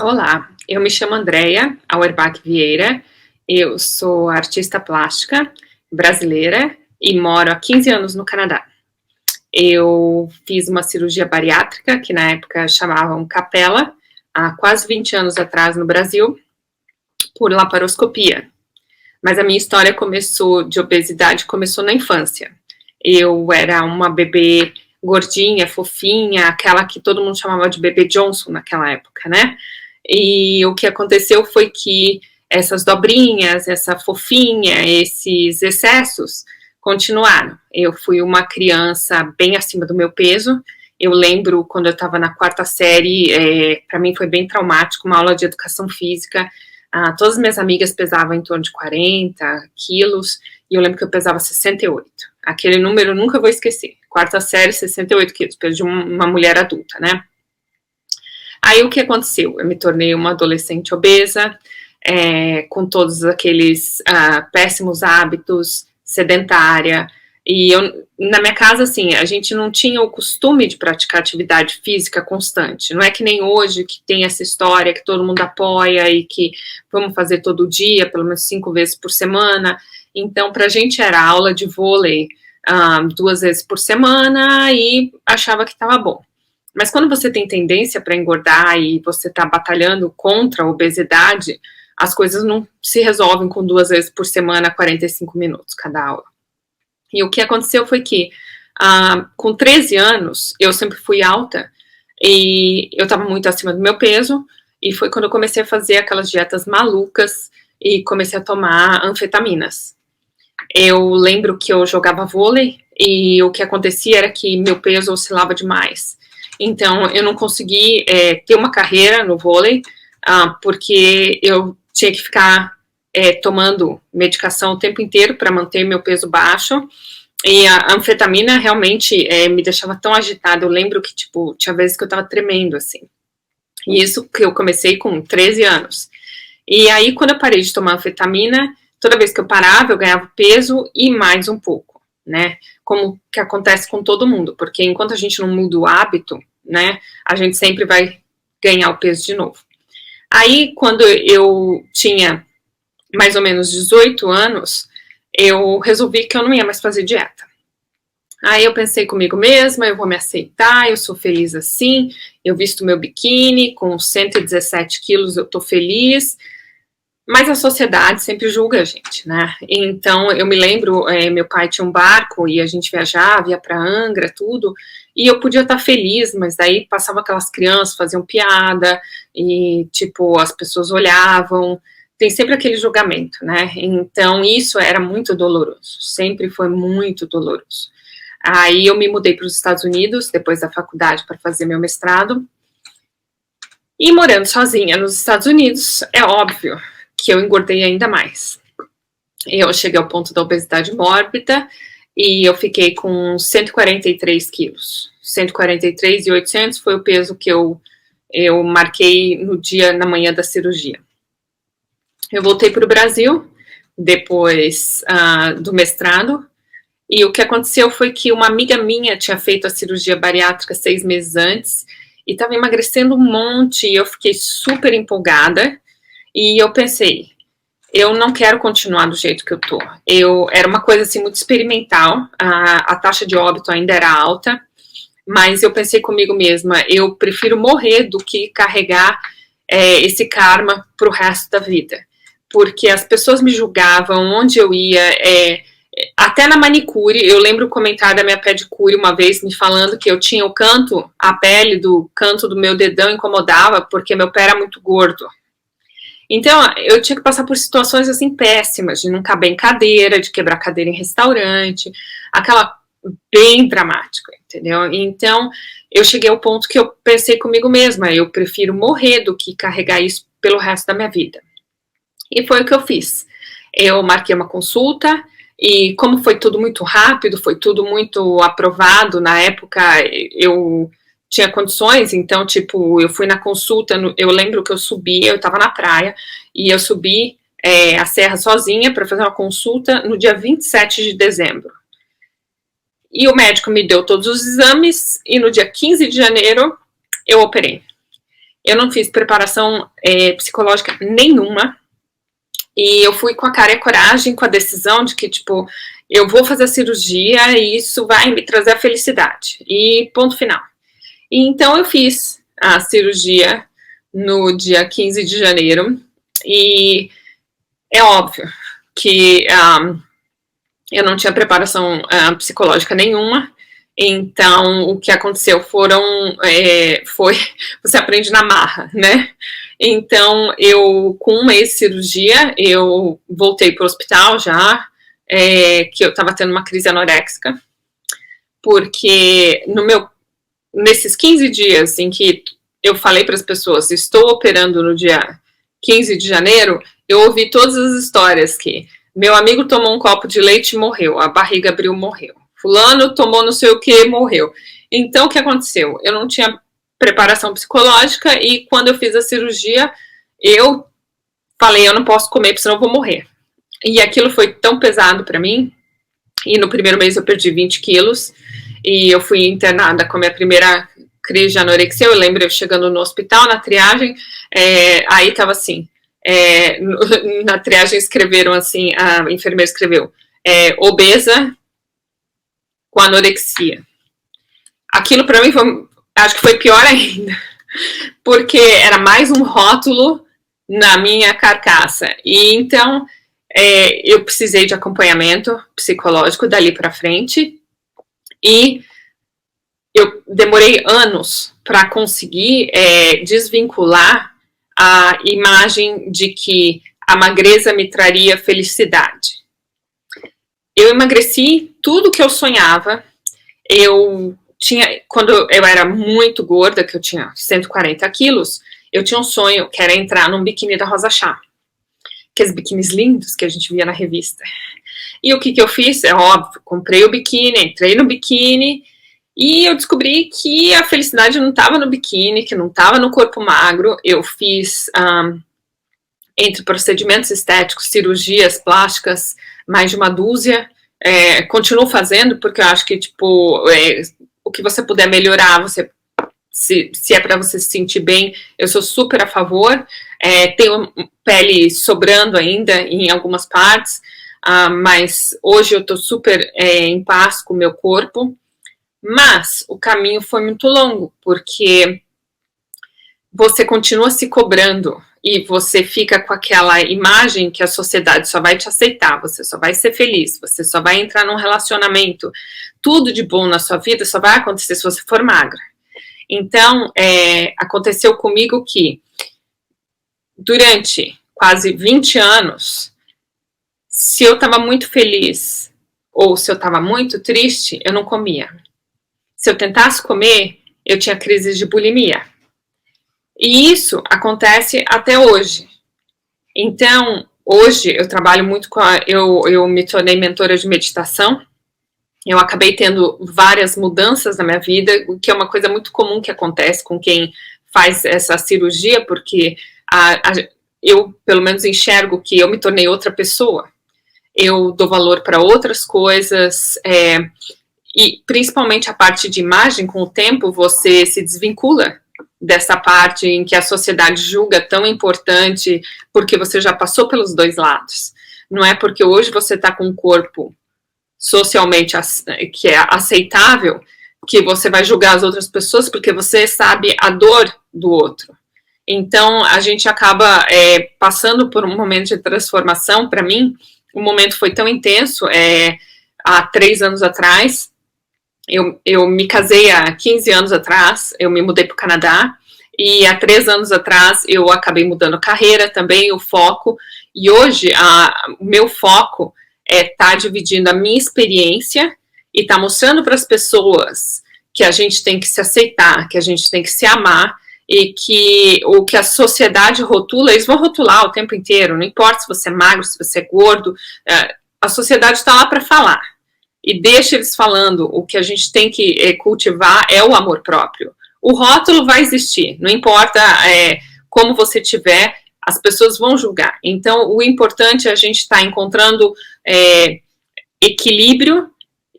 Olá, eu me chamo Andréia Auerbach Vieira, eu sou artista plástica brasileira e moro há 15 anos no Canadá. Eu fiz uma cirurgia bariátrica, que na época chamavam capela, há quase 20 anos atrás no Brasil, por laparoscopia. Mas a minha história de obesidade começou na infância. Eu era uma bebê gordinha, fofinha, aquela que todo mundo chamava de bebê Johnson naquela época, né? E o que aconteceu foi que essas dobrinhas, essa fofinha, esses excessos continuaram. Eu fui uma criança bem acima do meu peso. Eu lembro quando eu estava na quarta série, para mim foi bem traumático, uma aula de educação física. Todas as minhas amigas pesavam em torno de 40 quilos e eu lembro que eu pesava 68. Aquele número eu nunca vou esquecer. Quarta série, 68 quilos, peso de uma mulher adulta, né? Aí o que aconteceu? Eu me tornei uma adolescente obesa, com todos aqueles péssimos hábitos, sedentária. E na minha casa, assim, a gente não tinha o costume de praticar atividade física constante. Não é que nem hoje, que tem essa história que todo mundo apoia e que vamos fazer todo dia, pelo menos 5 vezes por semana. Então, pra gente era aula de vôlei 2 vezes por semana e achava que estava bom. Mas quando você tem tendência para engordar e você está batalhando contra a obesidade, as coisas não se resolvem com 2 vezes por semana, 45 minutos cada aula. E o que aconteceu foi que, com 13 anos, eu sempre fui alta e eu estava muito acima do meu peso, e foi quando eu comecei a fazer aquelas dietas malucas e comecei a tomar anfetaminas. Eu lembro que eu jogava vôlei e o que acontecia era que meu peso oscilava demais. Então, eu não consegui ter uma carreira no vôlei, porque eu tinha que ficar tomando medicação o tempo inteiro para manter meu peso baixo. E a anfetamina realmente me deixava tão agitada. Eu lembro que, tipo, tinha vezes que eu tava tremendo, assim. E isso que eu comecei com 13 anos. E aí, quando eu parei de tomar anfetamina, toda vez que eu parava, eu ganhava peso e mais um pouco, né? Como que acontece com todo mundo, porque enquanto a gente não muda o hábito, né, a gente sempre vai ganhar o peso de novo. Aí, quando eu tinha mais ou menos 18 anos, eu resolvi que eu não ia mais fazer dieta. Aí eu pensei comigo mesma, eu vou me aceitar, eu sou feliz assim, eu visto meu biquíni, com 117 quilos eu tô feliz, mas a sociedade sempre julga a gente, né? Então, eu me lembro, meu pai tinha um barco e a gente viajava, ia para Angra, tudo, e eu podia estar feliz, mas daí passava aquelas crianças, faziam piada, e, tipo, as pessoas olhavam, tem sempre aquele julgamento, né? Então, isso era muito doloroso, sempre foi muito doloroso. Aí eu me mudei para os Estados Unidos, depois da faculdade, para fazer meu mestrado, e morando sozinha nos Estados Unidos, é óbvio que eu engordei ainda mais. Eu cheguei ao ponto da obesidade mórbida e eu fiquei com 143 quilos. 143,800 foi o peso que eu marquei na manhã da cirurgia. Eu voltei para o Brasil depois do mestrado, e o que aconteceu foi que uma amiga minha tinha feito a cirurgia bariátrica 6 meses antes e estava emagrecendo um monte, e eu fiquei super empolgada. E eu pensei, eu não quero continuar do jeito que eu tô. Era uma coisa assim muito experimental, a taxa de óbito ainda era alta, mas eu pensei comigo mesma, eu prefiro morrer do que carregar esse karma pro resto da vida. Porque as pessoas me julgavam onde eu ia, até na manicure. Eu lembro o comentário da minha pedicure uma vez me falando que eu tinha a pele do canto do meu dedão incomodava porque meu pé era muito gordo. Então, eu tinha que passar por situações, assim, péssimas, de não caber em cadeira, de quebrar cadeira em restaurante, aquela bem dramática, entendeu? Então, eu cheguei ao ponto que eu pensei comigo mesma, eu prefiro morrer do que carregar isso pelo resto da minha vida. E foi o que eu fiz. Eu marquei uma consulta, e como foi tudo muito rápido, foi tudo muito aprovado, na época eu tinha condições, então, tipo, eu fui na consulta, eu lembro que eu estava na praia, e eu subi a serra sozinha para fazer uma consulta no dia 27 de dezembro. E o médico me deu todos os exames, e no dia 15 de janeiro eu operei. eu não fiz preparação psicológica nenhuma, e eu fui com a cara e a coragem, com a decisão de que, tipo, eu vou fazer a cirurgia e isso vai me trazer a felicidade, e ponto final. E então eu fiz a cirurgia no dia 15 de janeiro, e é óbvio que eu não tinha preparação psicológica nenhuma, então o que aconteceu foi, você aprende na marra, né? Então, com um mês de cirurgia, eu voltei para o hospital já, que eu estava tendo uma crise anoréxica, porque nesses 15 dias em que eu falei para as pessoas, estou operando no dia 15 de janeiro, eu ouvi todas as histórias que meu amigo tomou um copo de leite e morreu, a barriga abriu, morreu. Fulano tomou não sei o que, morreu. Então, o que aconteceu? Eu não tinha preparação psicológica e quando eu fiz a cirurgia, eu falei, eu não posso comer, porque senão eu vou morrer. E aquilo foi tão pesado para mim, e no primeiro mês eu perdi 20 quilos, e eu fui internada com a minha primeira crise de anorexia. Eu lembro eu chegando no hospital, na triagem, aí tava assim, na triagem escreveram assim, a enfermeira escreveu, obesa com anorexia. Aquilo para mim acho que foi pior ainda, porque era mais um rótulo na minha carcaça. E então eu precisei de acompanhamento psicológico dali para frente, e eu demorei anos para conseguir desvincular a imagem de que a magreza me traria felicidade. Eu emagreci tudo que eu sonhava. Quando eu era muito gorda, que eu tinha 140 quilos, eu tinha um sonho que era entrar num biquíni da Rosa Chá. Aqueles biquínis lindos que a gente via na revista. E o que eu fiz? É óbvio, comprei o biquíni, entrei no biquíni, e eu descobri que a felicidade não estava no biquíni, que não estava no corpo magro. Eu fiz, entre procedimentos estéticos, cirurgias plásticas, mais de uma dúzia. Continuo fazendo, porque eu acho que, tipo, o que você puder melhorar, se é para você se sentir bem, eu sou super a favor. Tenho pele sobrando ainda em algumas partes, mas hoje eu estou super em paz com o meu corpo. Mas o caminho foi muito longo, porque você continua se cobrando e você fica com aquela imagem que a sociedade só vai te aceitar, você só vai ser feliz, você só vai entrar num relacionamento, tudo de bom na sua vida só vai acontecer se você for magra. Então, aconteceu comigo que durante quase 20 anos, se eu estava muito feliz ou se eu estava muito triste, eu não comia. Se eu tentasse comer, eu tinha crises de bulimia. E isso acontece até hoje. Então, hoje eu trabalho muito eu me tornei mentora de meditação. Eu acabei tendo várias mudanças na minha vida, o que é uma coisa muito comum que acontece com quem faz essa cirurgia, porque eu, pelo menos, enxergo que eu me tornei outra pessoa. Eu dou valor para outras coisas, e principalmente a parte de imagem, com o tempo você se desvincula dessa parte em que a sociedade julga tão importante, porque você já passou pelos dois lados. Não é porque hoje você está com um corpo socialmente que é aceitável que você vai julgar as outras pessoas, porque você sabe a dor do outro. Então a gente acaba passando por um momento de transformação. Para mim, o momento foi tão intenso. Há 3 anos atrás, eu me casei há 15 anos atrás, eu me mudei para o Canadá, e há 3 anos atrás eu acabei mudando a carreira também, o foco, e hoje o meu foco tá dividindo a minha experiência e tá mostrando para as pessoas que a gente tem que se aceitar, que a gente tem que se amar, e que o que a sociedade rotula, eles vão rotular o tempo inteiro, não importa se você é magro, se você é gordo, a sociedade está lá para falar. E deixa eles falando, o que a gente tem que cultivar é o amor próprio. O rótulo vai existir, não importa como você tiver, as pessoas vão julgar. Então, o importante é a gente estar encontrando equilíbrio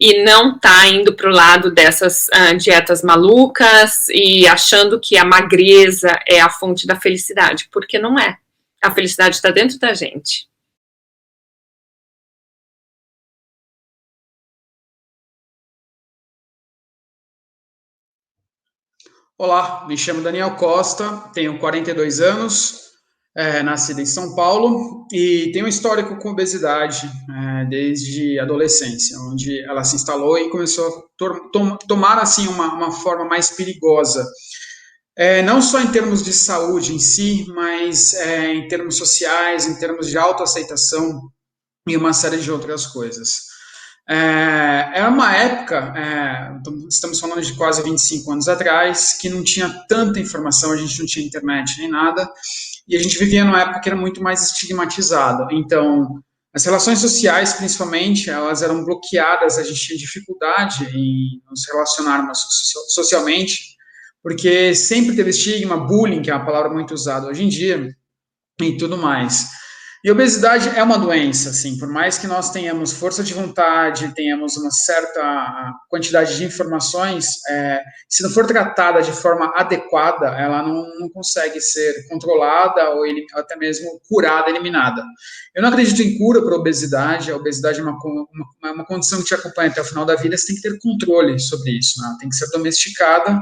e não tá indo para o lado dessas dietas malucas e achando que a magreza é a fonte da felicidade, porque não é. A felicidade está dentro da gente. Olá, me chamo Daniel Costa, tenho 42 anos, nascido em São Paulo e tenho um histórico com obesidade desde a adolescência, onde ela se instalou e começou a tomar assim uma forma mais perigosa. Não só em termos de saúde em si, mas em termos sociais, em termos de autoaceitação e uma série de outras coisas. É uma época, estamos falando de quase 25 anos atrás, que não tinha tanta informação, a gente não tinha internet nem nada, e a gente vivia numa época que era muito mais estigmatizada. Então, as relações sociais, principalmente, elas eram bloqueadas, a gente tinha dificuldade em nos relacionarmos socialmente, porque sempre teve estigma, bullying, que é uma palavra muito usada hoje em dia, e tudo mais. E obesidade é uma doença, assim, por mais que nós tenhamos força de vontade, tenhamos uma certa quantidade de informações, se não for tratada de forma adequada, ela não consegue ser controlada ou até mesmo curada, eliminada. Eu não acredito em cura para a obesidade é uma condição que te acompanha até o final da vida, você tem que ter controle sobre isso, né? Tem que ser domesticada,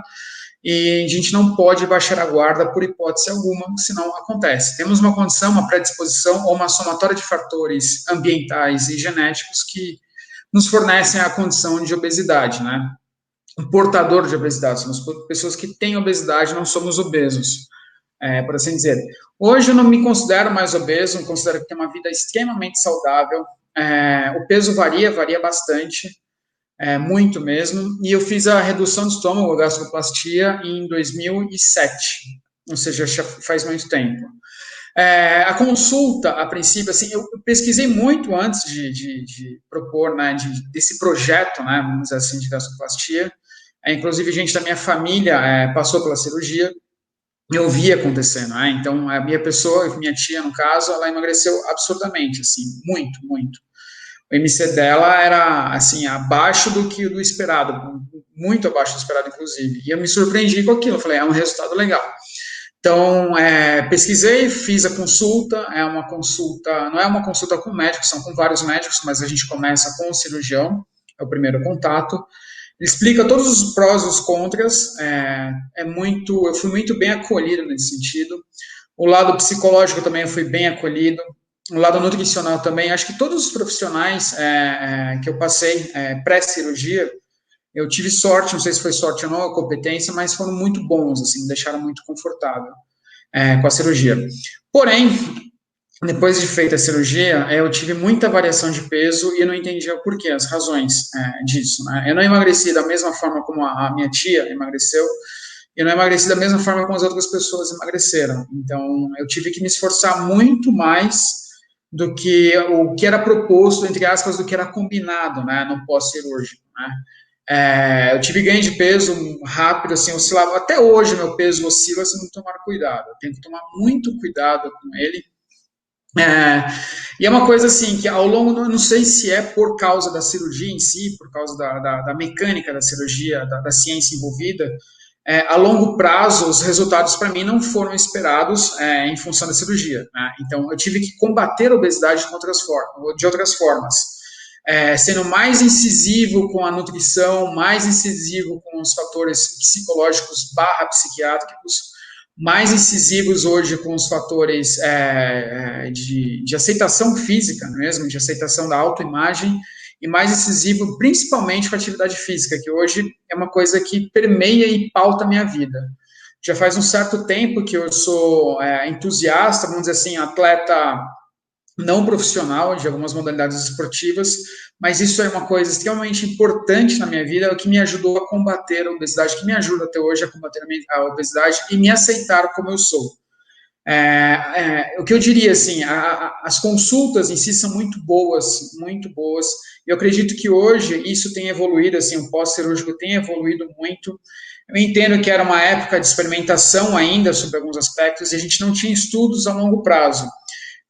e a gente não pode baixar a guarda por hipótese alguma, senão acontece. Temos uma condição, uma predisposição ou uma somatória de fatores ambientais e genéticos que nos fornecem a condição de obesidade, né? Um portador de obesidade, somos pessoas que têm obesidade, não somos obesos, por assim dizer. Hoje eu não me considero mais obeso, me considero que tenho uma vida extremamente saudável, o peso varia bastante, muito mesmo, e eu fiz a redução do estômago, a gastroplastia, em 2007, ou seja, já faz muito tempo. A consulta, a princípio, assim, eu pesquisei muito antes de propor, né, desse projeto, né, vamos dizer assim, de gastroplastia. Inclusive, gente da minha família passou pela cirurgia, eu vi acontecendo, né? Então, a minha pessoa, minha tia, no caso, ela emagreceu absurdamente, assim, muito, muito. O MC dela era, assim, abaixo do esperado, muito abaixo do esperado, inclusive. E eu me surpreendi com aquilo, eu falei, é um resultado legal. Então, pesquisei, fiz a consulta, não é uma consulta com médicos, são com vários médicos, mas a gente começa com o cirurgião, é o primeiro contato. Ele explica todos os prós e os contras, eu fui muito bem acolhido nesse sentido. O lado psicológico também eu fui bem acolhido. O lado nutricional também, acho que todos os profissionais que eu passei pré-cirurgia, eu tive sorte, não sei se foi sorte ou não, a competência, mas foram muito bons, assim, me deixaram muito confortável com a cirurgia. Porém, depois de feita a cirurgia, eu tive muita variação de peso e eu não entendia o porquê, as razões disso, né? Eu não emagreci da mesma forma como a minha tia emagreceu, eu não emagreci da mesma forma como as outras pessoas emagreceram. Então, eu tive que me esforçar muito mais do que o que era proposto, entre aspas, do que era combinado, né, no pós-cirúrgico, né. Eu tive ganho de peso rápido, assim, oscilava, até hoje meu peso oscila se não tomar cuidado, eu tenho que tomar muito cuidado com ele, e é uma coisa assim, que ao longo, não sei se é por causa da cirurgia em si, por causa da mecânica da cirurgia, da ciência envolvida, a longo prazo, os resultados para mim não foram esperados em função da cirurgia, né? Então, eu tive que combater a obesidade de outras formas, sendo mais incisivo com a nutrição, mais incisivo com os fatores psicológicos barra psiquiátricos, mais incisivos hoje com os fatores de aceitação física mesmo, de aceitação da autoimagem, e mais incisivo principalmente com a atividade física, que hoje é uma coisa que permeia e pauta a minha vida. Já faz um certo tempo que eu sou entusiasta, vamos dizer assim, atleta não profissional de algumas modalidades esportivas, mas isso é uma coisa extremamente importante na minha vida, é o que me ajudou a combater a obesidade, que me ajuda até hoje a combater a obesidade e me aceitar como eu sou. O que eu diria, assim, as consultas em si são muito boas, e eu acredito que hoje isso tem evoluído, assim, o pós-cirúrgico tem evoluído muito. Eu entendo que era uma época de experimentação ainda sobre alguns aspectos, e a gente não tinha estudos a longo prazo.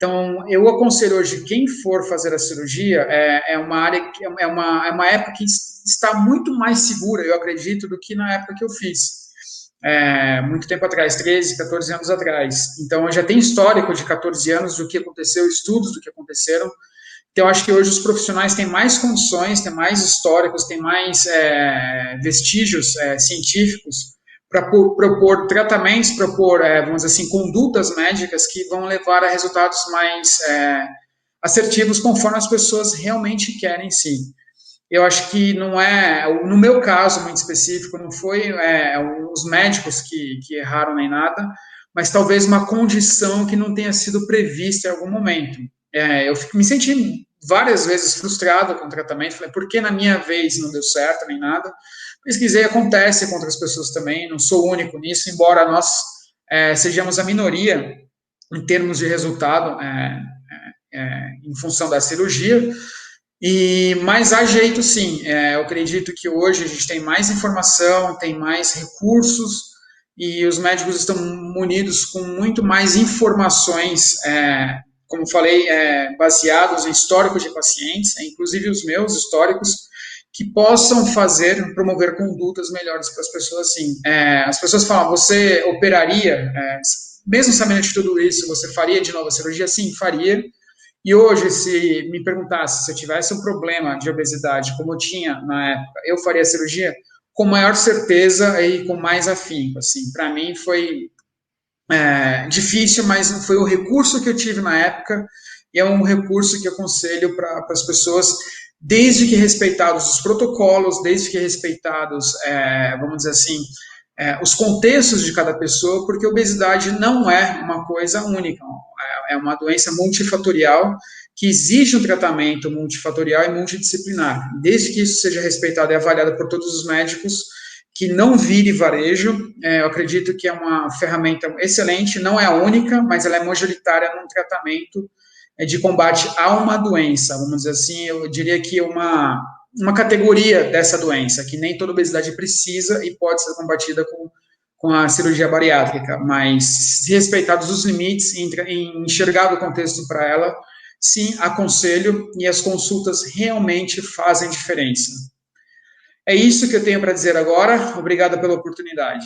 Então, eu aconselho hoje, quem for fazer a cirurgia, é uma área, é uma época que está muito mais segura, eu acredito, do que na época que eu fiz. Muito tempo atrás, 13, 14 anos atrás. Então, eu já tenho histórico de 14 anos do que aconteceu, estudos do que aconteceram. Então, eu acho que hoje os profissionais têm mais condições, têm mais históricos, têm mais vestígios científicos para propor tratamentos, vamos dizer assim, condutas médicas que vão levar a resultados mais assertivos conforme as pessoas realmente querem, sim. Eu acho que não é, no meu caso muito específico, não foi os médicos que erraram nem nada, mas talvez uma condição que não tenha sido prevista em algum momento. Eu me senti várias vezes frustrado com o tratamento, falei, por que na minha vez não deu certo nem nada? Pesquisei, acontece com outras pessoas também, não sou o único nisso, embora nós sejamos a minoria em termos de resultado em função da cirurgia, mas há jeito sim, eu acredito que hoje a gente tem mais informação, tem mais recursos e os médicos estão munidos com muito mais informações, como falei, baseados em históricos de pacientes, inclusive os meus históricos, que possam promover condutas melhores para as pessoas, sim. As pessoas falam, você operaria, mesmo sabendo de tudo isso, você faria de novo a cirurgia? Sim, faria. E hoje, se me perguntasse se eu tivesse um problema de obesidade, como eu tinha na época, eu faria a cirurgia? Com maior certeza e com mais afinco. Assim, para mim foi difícil, mas foi o recurso que eu tive na época e é um recurso que eu aconselho para as pessoas, desde que respeitados os protocolos, desde que respeitados, vamos dizer assim, os contextos de cada pessoa, porque obesidade não é uma coisa única, é uma doença multifatorial que exige um tratamento multifatorial e multidisciplinar. Desde que isso seja respeitado e avaliado por todos os médicos, que não vire varejo, eu acredito que é uma ferramenta excelente, não é a única, mas ela é majoritária num tratamento de combate a uma doença, vamos dizer assim, eu diria que uma categoria dessa doença, que nem toda obesidade precisa e pode ser combatida com a cirurgia bariátrica, mas se respeitados os limites, enxergado o contexto para ela, sim, aconselho e as consultas realmente fazem diferença. É isso que eu tenho para dizer agora, obrigado pela oportunidade.